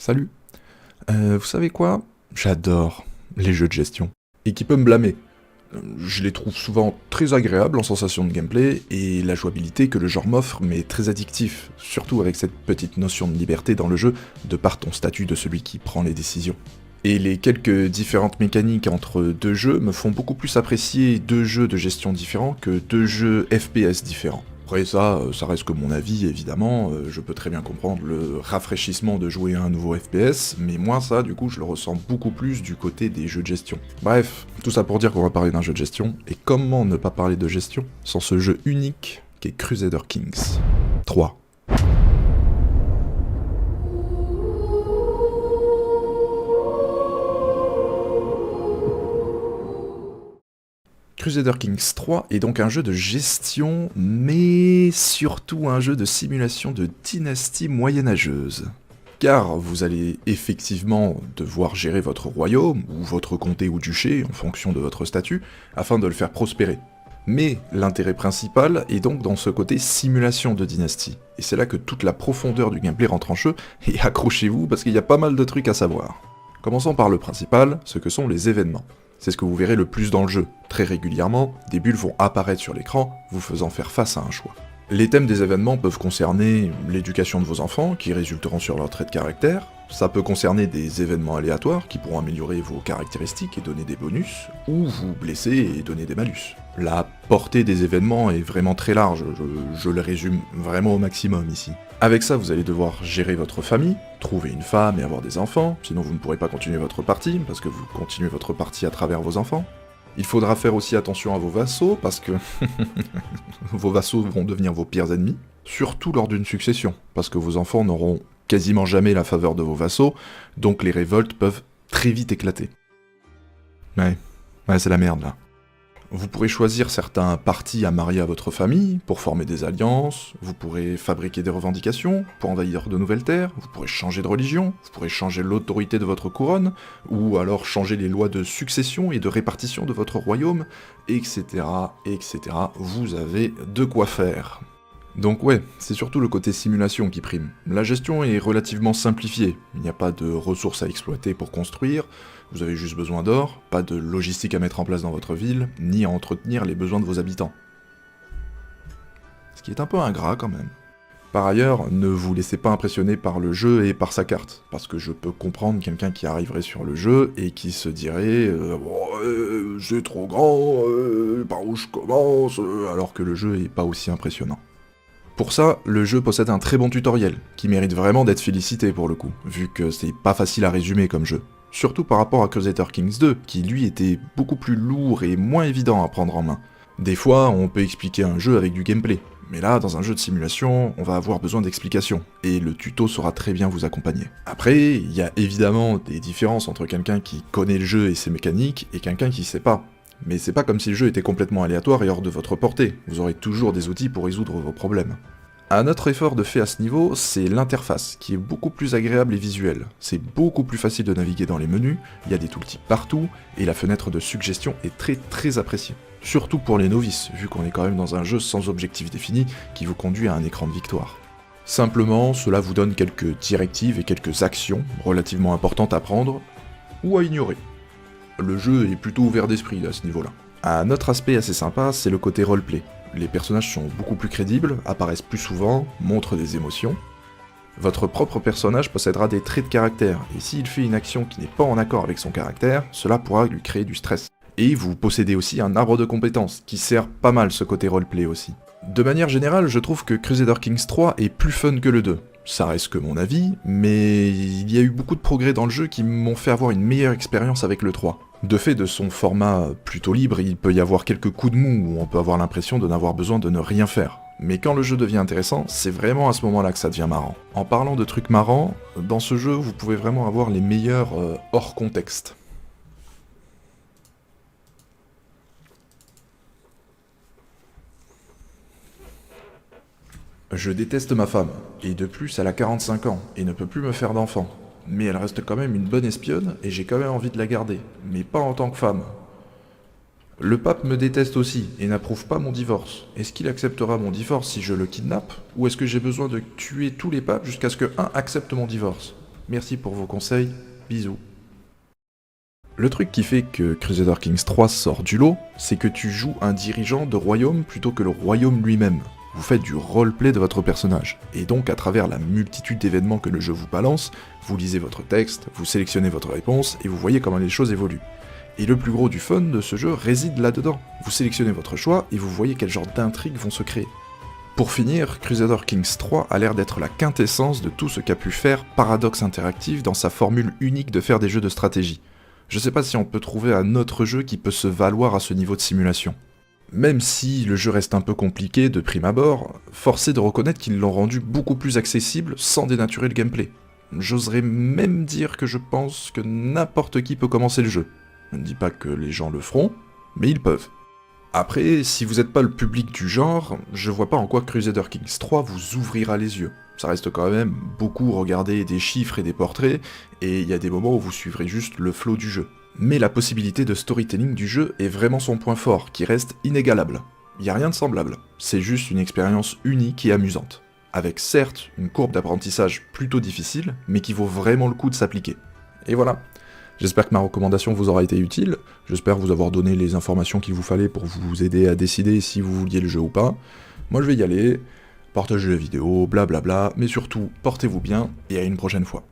Salut. Vous savez quoi? J'adore les jeux de gestion. Et qui peut me blâmer. Je les trouve souvent très agréables en sensation de gameplay, et la jouabilité que le genre m'offre m'est très addictif, surtout avec cette petite notion de liberté dans le jeu, de par ton statut de celui qui prend les décisions. Et les quelques différentes mécaniques entre deux jeux me font beaucoup plus apprécier deux jeux de gestion différents que deux jeux FPS différents. Après ça reste que mon avis évidemment, je peux très bien comprendre le rafraîchissement de jouer à un nouveau FPS, mais moi ça du coup je le ressens beaucoup plus du côté des jeux de gestion. Bref, tout ça pour dire qu'on va parler d'un jeu de gestion, et comment ne pas parler de gestion sans ce jeu unique qu'est Crusader Kings 3. Crusader Kings 3 est donc un jeu de gestion, mais surtout un jeu de simulation de dynastie moyenâgeuse. Car vous allez effectivement devoir gérer votre royaume, ou votre comté ou duché, en fonction de votre statut, afin de le faire prospérer. Mais l'intérêt principal est donc dans ce côté simulation de dynastie, et c'est là que toute la profondeur du gameplay rentre en jeu, et accrochez-vous parce qu'il y a pas mal de trucs à savoir. Commençons par le principal, ce que sont les événements. C'est ce que vous verrez le plus dans le jeu. Très régulièrement, des bulles vont apparaître sur l'écran, vous faisant faire face à un choix. Les thèmes des événements peuvent concerner l'éducation de vos enfants, qui résulteront sur leur trait de caractère, ça peut concerner des événements aléatoires, qui pourront améliorer vos caractéristiques et donner des bonus, ou vous blesser et donner des malus. La portée des événements est vraiment très large, je le résume vraiment au maximum ici. Avec ça, vous allez devoir gérer votre famille, trouver une femme et avoir des enfants, sinon vous ne pourrez pas continuer votre partie, parce que vous continuez votre partie à travers vos enfants. Il faudra faire aussi attention à vos vassaux, parce que vos vassaux vont devenir vos pires ennemis, surtout lors d'une succession, parce que vos enfants n'auront quasiment jamais la faveur de vos vassaux, donc les révoltes peuvent très vite éclater. Ouais, c'est la merde là. Vous pourrez choisir certains partis à marier à votre famille, pour former des alliances, vous pourrez fabriquer des revendications, pour envahir de nouvelles terres, vous pourrez changer de religion, vous pourrez changer l'autorité de votre couronne, ou alors changer les lois de succession et de répartition de votre royaume, etc., etc. Vous avez de quoi faire. Donc ouais, c'est surtout le côté simulation qui prime. La gestion est relativement simplifiée, il n'y a pas de ressources à exploiter pour construire, vous avez juste besoin d'or, pas de logistique à mettre en place dans votre ville, ni à entretenir les besoins de vos habitants. Ce qui est un peu ingrat quand même. Par ailleurs, ne vous laissez pas impressionner par le jeu et par sa carte, parce que je peux comprendre quelqu'un qui arriverait sur le jeu et qui se dirait c'est trop grand, par où je commence, alors que le jeu est pas aussi impressionnant. Pour ça, le jeu possède un très bon tutoriel, qui mérite vraiment d'être félicité pour le coup, vu que c'est pas facile à résumer comme jeu. Surtout par rapport à Crusader Kings 2, qui lui était beaucoup plus lourd et moins évident à prendre en main. Des fois, on peut expliquer un jeu avec du gameplay, mais là, dans un jeu de simulation, on va avoir besoin d'explications, et le tuto saura très bien vous accompagner. Après, il y a évidemment des différences entre quelqu'un qui connaît le jeu et ses mécaniques, et quelqu'un qui sait pas. Mais c'est pas comme si le jeu était complètement aléatoire et hors de votre portée, vous aurez toujours des outils pour résoudre vos problèmes. Un autre effort de fait à ce niveau, c'est l'interface, qui est beaucoup plus agréable et visuelle. C'est beaucoup plus facile de naviguer dans les menus, il y a des tooltips partout, et la fenêtre de suggestion est très appréciée. Surtout pour les novices, vu qu'on est quand même dans un jeu sans objectif défini, qui vous conduit à un écran de victoire. Simplement, cela vous donne quelques directives et quelques actions relativement importantes à prendre, ou à ignorer. Le jeu est plutôt ouvert d'esprit à ce niveau-là. Un autre aspect assez sympa, c'est le côté roleplay. Les personnages sont beaucoup plus crédibles, apparaissent plus souvent, montrent des émotions. Votre propre personnage possédera des traits de caractère, et s'il fait une action qui n'est pas en accord avec son caractère, cela pourra lui créer du stress. Et vous possédez aussi un arbre de compétences, qui sert pas mal ce côté roleplay aussi. De manière générale, je trouve que Crusader Kings 3 est plus fun que le 2. Ça reste que mon avis, mais il y a eu beaucoup de progrès dans le jeu qui m'ont fait avoir une meilleure expérience avec le 3. De fait de son format plutôt libre, il peut y avoir quelques coups de mou où on peut avoir l'impression de n'avoir besoin de ne rien faire. Mais quand le jeu devient intéressant, c'est vraiment à ce moment-là que ça devient marrant. En parlant de trucs marrants, dans ce jeu, vous pouvez vraiment avoir les meilleurs hors contexte. Je déteste ma femme, et de plus elle a 45 ans, et ne peut plus me faire d'enfants. Mais elle reste quand même une bonne espionne, et j'ai quand même envie de la garder, mais pas en tant que femme. Le pape me déteste aussi, et n'approuve pas mon divorce. Est-ce qu'il acceptera mon divorce si je le kidnappe, ou est-ce que j'ai besoin de tuer tous les papes jusqu'à ce que un accepte mon divorce? merci pour vos conseils, bisous. Le truc qui fait que Crusader Kings 3 sort du lot, c'est que tu joues un dirigeant de royaume plutôt que le royaume lui-même. Vous faites du roleplay de votre personnage, et donc à travers la multitude d'événements que le jeu vous balance, vous lisez votre texte, vous sélectionnez votre réponse, et vous voyez comment les choses évoluent. Et le plus gros du fun de ce jeu réside là-dedans. Vous sélectionnez votre choix, et vous voyez quel genre d'intrigues vont se créer. Pour finir, Crusader Kings 3 a l'air d'être la quintessence de tout ce qu'a pu faire Paradox Interactive dans sa formule unique de faire des jeux de stratégie. Je sais pas si on peut trouver un autre jeu qui peut se valoir à ce niveau de simulation. Même si le jeu reste un peu compliqué de prime abord, force est de reconnaître qu'ils l'ont rendu beaucoup plus accessible sans dénaturer le gameplay. J'oserais même dire que je pense que n'importe qui peut commencer le jeu. Je ne dis pas que les gens le feront, mais ils peuvent. Après, si vous n'êtes pas le public du genre, je vois pas en quoi Crusader Kings 3 vous ouvrira les yeux. Ça reste quand même beaucoup regarder des chiffres et des portraits, et il y a des moments où vous suivrez juste le flow du jeu. Mais la possibilité de storytelling du jeu est vraiment son point fort, qui reste inégalable. Il n'y a rien de semblable, c'est juste une expérience unique et amusante. Avec certes une courbe d'apprentissage plutôt difficile, mais qui vaut vraiment le coup de s'appliquer. Et voilà. J'espère que ma recommandation vous aura été utile, j'espère vous avoir donné les informations qu'il vous fallait pour vous aider à décider si vous vouliez le jeu ou pas. Moi je vais y aller, partagez la vidéo, blablabla, mais surtout portez-vous bien et à une prochaine fois.